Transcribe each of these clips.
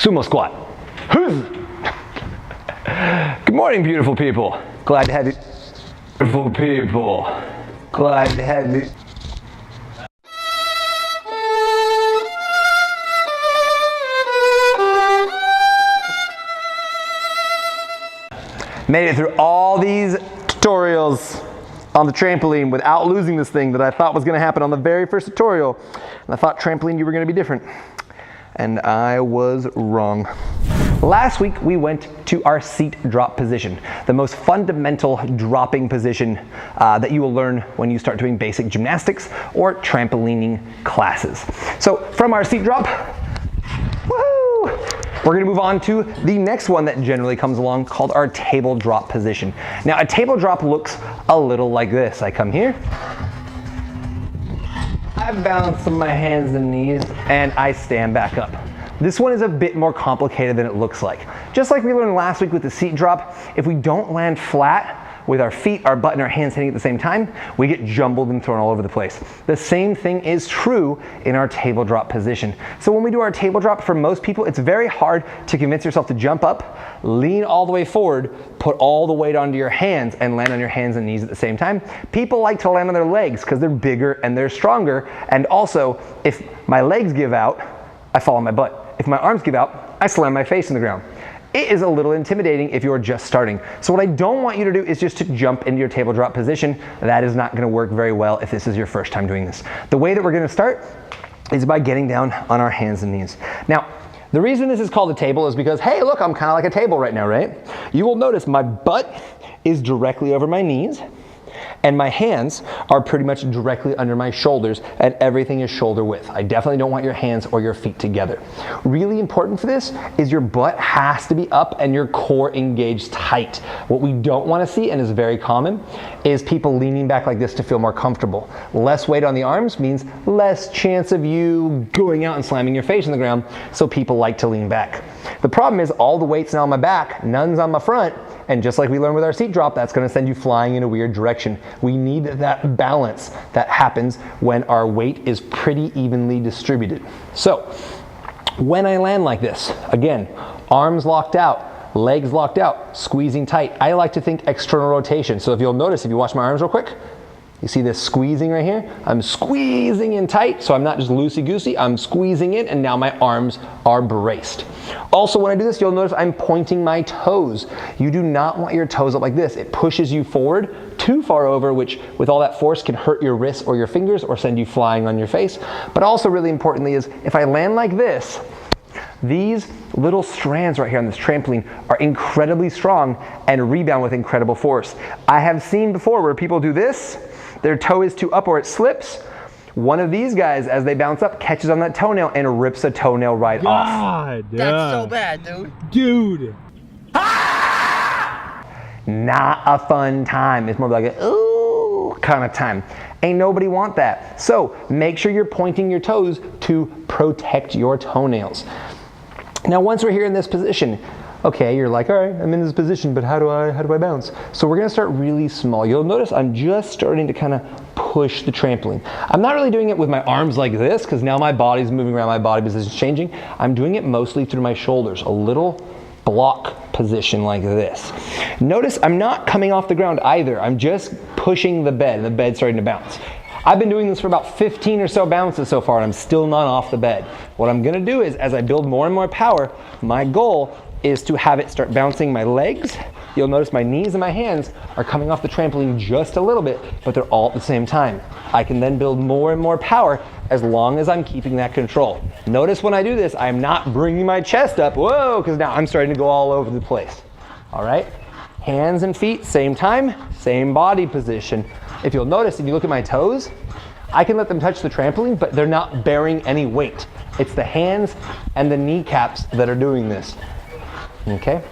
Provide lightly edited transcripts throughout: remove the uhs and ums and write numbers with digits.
Sumo squat. Good morning, beautiful people. Glad to have you. Beautiful people. Glad to have you. Made it through all these tutorials on the trampoline without losing this thing that I thought was going to happen on the very first tutorial. And I thought trampoline, you were going to be different. And I was wrong. Last week we went to our seat drop position, the most fundamental dropping position that you will learn when you start doing basic gymnastics or trampolining classes. So from our seat drop, woohoo, we're going to move on to the next one that generally comes along, called our table drop position. Now a table drop looks a little like this. I come here, I balance on my hands and knees, and I stand back up. This one is a bit more complicated than it looks like. Just like we learned last week with the seat drop, if we don't land flat with our feet, our butt, and our hands hitting at the same time, we get jumbled and thrown all over the place. The same thing is true in our table drop position. So when we do our table drop, for most people, it's very hard to convince yourself to jump up, lean all the way forward, put all the weight onto your hands, and land on your hands and knees at the same time. People like to land on their legs because they're bigger and they're stronger. And also, if my legs give out, I fall on my butt. If my arms give out, I slam my face in the ground. It is a little intimidating if you're just starting. So what I don't want you to do is just to jump into your table drop position. That is not going to work very well if this is your first time doing this. The way that we're going to start is by getting down on our hands and knees. Now, the reason this is called a table is because, hey, look, I'm kind of like a table right now, right? You will notice my butt is directly over my knees, and my hands are pretty much directly under my shoulders, and everything is shoulder width. I definitely don't want your hands or your feet together. Really important for this is your butt has to be up and your core engaged tight. What we don't want to see, and is very common, is people leaning back like this to feel more comfortable. Less weight on the arms means less chance of you going out and slamming your face in the ground, so people like to lean back. The problem is all the weight's now on my back, none's on my front, and just like we learned with our seat drop, that's going to send you flying in a weird direction. We need that balance that happens when our weight is pretty evenly distributed. So when I land like this, again, arms locked out, legs locked out, squeezing tight. I like to think external rotation. So if you'll notice, if you watch my arms real quick, you see this squeezing right here? I'm squeezing in tight, so I'm not just loosey-goosey, I'm squeezing in, and now my arms are braced. Also, when I do this, you'll notice I'm pointing my toes. You do not want your toes up like this. It pushes you forward too far over, which with all that force can hurt your wrists or your fingers or send you flying on your face. But also really importantly is if I land like this, these little strands right here on this trampoline are incredibly strong and rebound with incredible force. I have seen before where people do this, their toe is too up or it slips. One of these guys, as they bounce up, catches on that toenail and rips a toenail right off. That's so bad, dude. Dude. Not a fun time. It's more like a ooh kind of time. Ain't nobody want that. So make sure you're pointing your toes to protect your toenails. Now once we're here in this position, okay, you're like, all right, I'm in this position, but how do I bounce? So we're gonna start really small. You'll notice I'm just starting to kind of push the trampoline. I'm not really doing it with my arms like this, because now my body's moving around, my body position's changing. I'm doing it mostly through my shoulders, a little block position like this. Notice I'm not coming off the ground either. I'm just pushing the bed, and the bed's starting to bounce. I've been doing this for about 15 or so bounces so far, and I'm still not off the bed. What I'm gonna do is, as I build more and more power, my goal is to have it start bouncing my legs. You'll notice my knees and my hands are coming off the trampoline just a little bit, but they're all at the same time. I can then build more and more power as long as I'm keeping that control. Notice when I do this, I'm not bringing my chest up, whoa, because now I'm starting to go all over the place. All right, hands and feet, same time, same body position. If you'll notice, if you look at my toes, I can let them touch the trampoline, but they're not bearing any weight. It's the hands and the kneecaps that are doing this. Okay?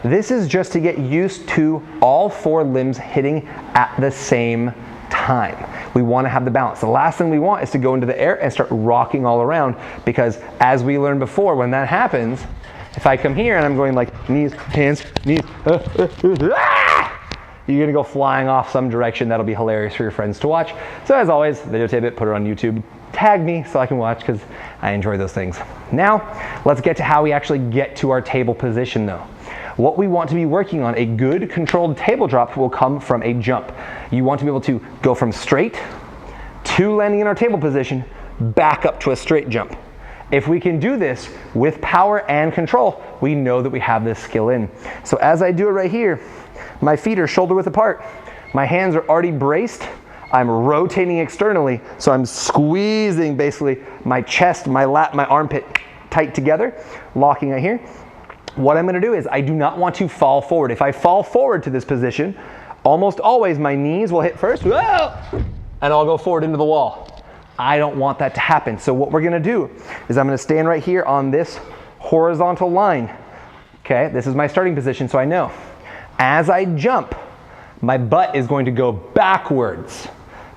This is just to get used to all four limbs hitting at the same time. We want to have the balance. The last thing we want is to go into the air and start rocking all around, because as we learned before, when that happens, if I come here and I'm going like knees, hands, knees, you're gonna go flying off some direction. That'll be hilarious for your friends to watch. So as always, videotape it, put it on YouTube, tag me so I can watch because I enjoy those things. Now, let's get to how we actually get to our table position though. What we want to be working on, a good controlled table drop, will come from a jump. You want to be able to go from straight to landing in our table position, back up to a straight jump. If we can do this with power and control, we know that we have this skill in. So as I do it right here, my feet are shoulder width apart. My hands are already braced. I'm rotating externally, so I'm squeezing basically my chest, my lat, my armpit tight together, locking right here. What I'm gonna do is I do not want to fall forward. If I fall forward to this position, almost always my knees will hit first, whoa, and I'll go forward into the wall. I don't want that to happen. So what we're gonna do is I'm gonna stand right here on this horizontal line. Okay, this is my starting position, so I know. As I jump, my butt is going to go backwards.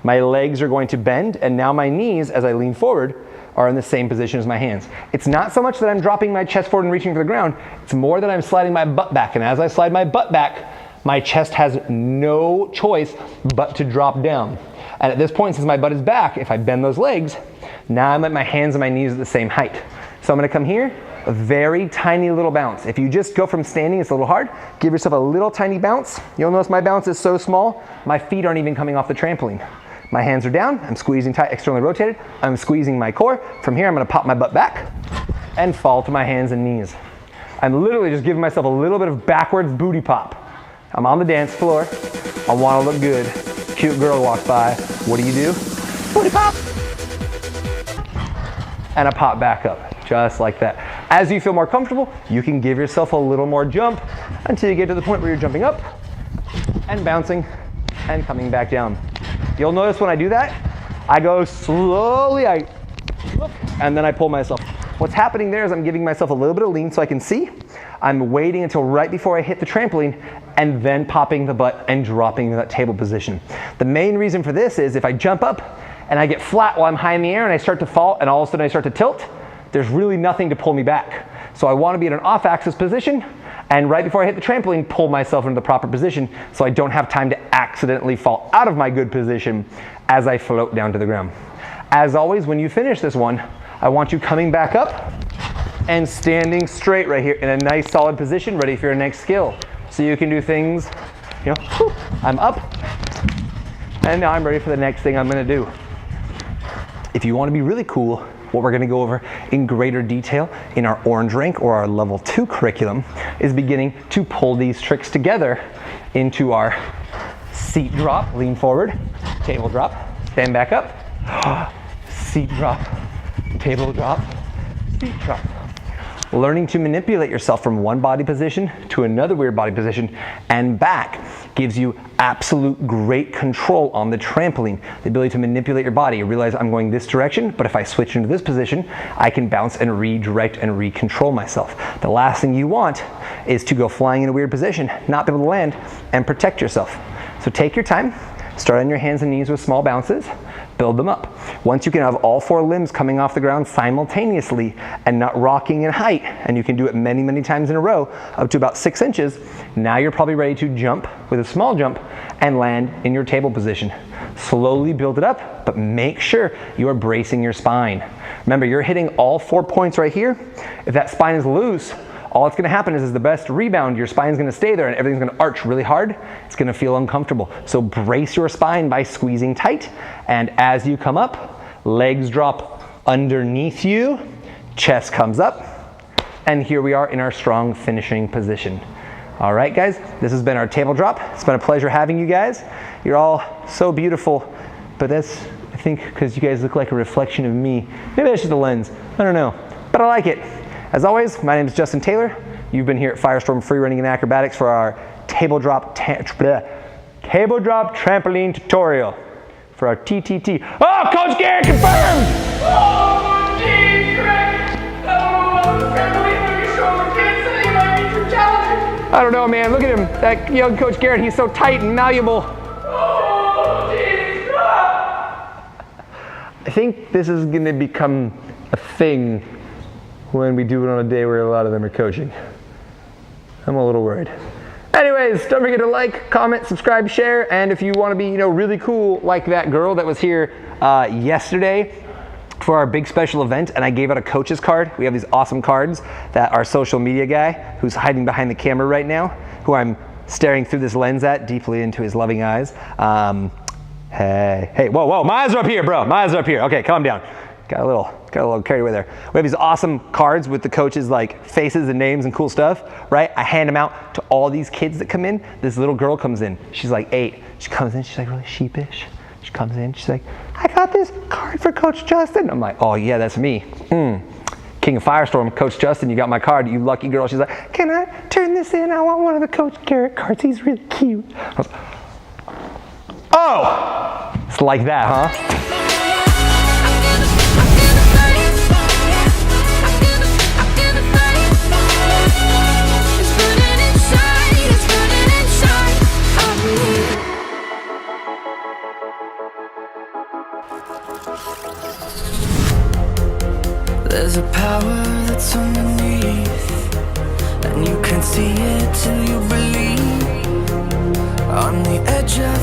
My legs are going to bend, and now my knees, as I lean forward, are in the same position as my hands. It's not so much that I'm dropping my chest forward and reaching for the ground, it's more that I'm sliding my butt back, and as I slide my butt back, my chest has no choice but to drop down. And at this point, since my butt is back, if I bend those legs, now I'm at my hands and my knees at the same height. So I'm gonna come here, a very tiny little bounce. If you just go from standing, it's a little hard. Give yourself a little tiny bounce. You'll notice my bounce is so small, my feet aren't even coming off the trampoline. My hands are down, I'm squeezing tight, externally rotated. I'm squeezing my core. From here, I'm gonna pop my butt back and fall to my hands and knees. I'm literally just giving myself a little bit of backwards booty pop. I'm on the dance floor. I wanna look good. Cute girl walks by. What do? Booty pop! And I pop back up, just like that. As you feel more comfortable, you can give yourself a little more jump until you get to the point where you're jumping up and bouncing and coming back down. You'll notice when I do that, I go slowly, I look, and then I pull myself. What's happening there is I'm giving myself a little bit of lean so I can see. I'm waiting until right before I hit the trampoline and then popping the butt and dropping to that table position. The main reason for this is if I jump up and I get flat while I'm high in the air and I start to fall and all of a sudden I start to tilt, there's really nothing to pull me back. So I want to be in an off-axis position and right before I hit the trampoline, pull myself into the proper position so I don't have time to accidentally fall out of my good position as I float down to the ground. As always, when you finish this one, I want you coming back up and standing straight right here in a nice solid position, ready for your next skill. So you can do things, you know, whew, I'm up, and now I'm ready for the next thing I'm gonna do. If you wanna be really cool, what we're gonna go over in greater detail in our orange rank or our level 2 curriculum is beginning to pull these tricks together into our seat drop, lean forward, table drop, stand back up, seat drop, table drop, seat drop. Learning to manipulate yourself from one body position to another weird body position and back gives you absolute great control on the trampoline. The ability to manipulate your body. You realize I'm going this direction, but if I switch into this position, I can bounce and redirect and recontrol myself. The last thing you want is to go flying in a weird position, not be able to land, and protect yourself. So take your time, start on your hands and knees with small bounces, build them up. Once you can have all 4 limbs coming off the ground simultaneously and not rocking in height, and you can do it many, many times in a row, up to about 6 inches, now you're probably ready to jump with a small jump and land in your table position. Slowly build it up, but make sure you are bracing your spine. Remember, you're hitting all 4 points right here. If that spine is loose, all that's gonna happen is the best rebound, your spine's gonna stay there and everything's gonna arch really hard. It's gonna feel uncomfortable. So brace your spine by squeezing tight. And as you come up, legs drop underneath you, chest comes up, and here we are in our strong finishing position. All right, guys, this has been our table drop. It's been a pleasure having you guys. You're all so beautiful, but that's, I think, because you guys look like a reflection of me. Maybe that's just the lens, I don't know, but I like it. As always, my name is Justin Taylor. You've been here at Firestorm Free Running and Acrobatics for our table drop trampoline tutorial for our TTT. Oh, Coach Garrett confirmed! Oh, geez, Greg! I don't know, man. Look at him. That young Coach Garrett, he's so tight and malleable. Oh, geez. I think this is going to become a thing when we do it on a day where a lot of them are coaching. I'm a little worried. Anyways, don't forget to like, comment, subscribe, share, and if you want to be, really cool like that girl that was here yesterday, for our big special event, and I gave out a coach's card. We have these awesome cards that our social media guy, who's hiding behind the camera right now, who I'm staring through this lens at, deeply into his loving eyes. Hey, whoa, my eyes are up here, bro. My eyes are up here. Okay, calm down. Got a little carried away there. We have these awesome cards with the coaches' like faces and names and cool stuff, right? I hand them out to all these kids that come in. This little girl comes in. She's like 8. She comes in. She's like really sheepish. She comes in. She's like, I got this card for Coach Justin. I'm like, oh yeah, that's me. King of Firestorm, Coach Justin, you got my card. You lucky girl. She's like, can I turn this in? I want one of the Coach Garrett cards. He's really cute. I was like, oh, it's like that, huh? There's a power that's underneath, and you can't see it till you believe. On the edge of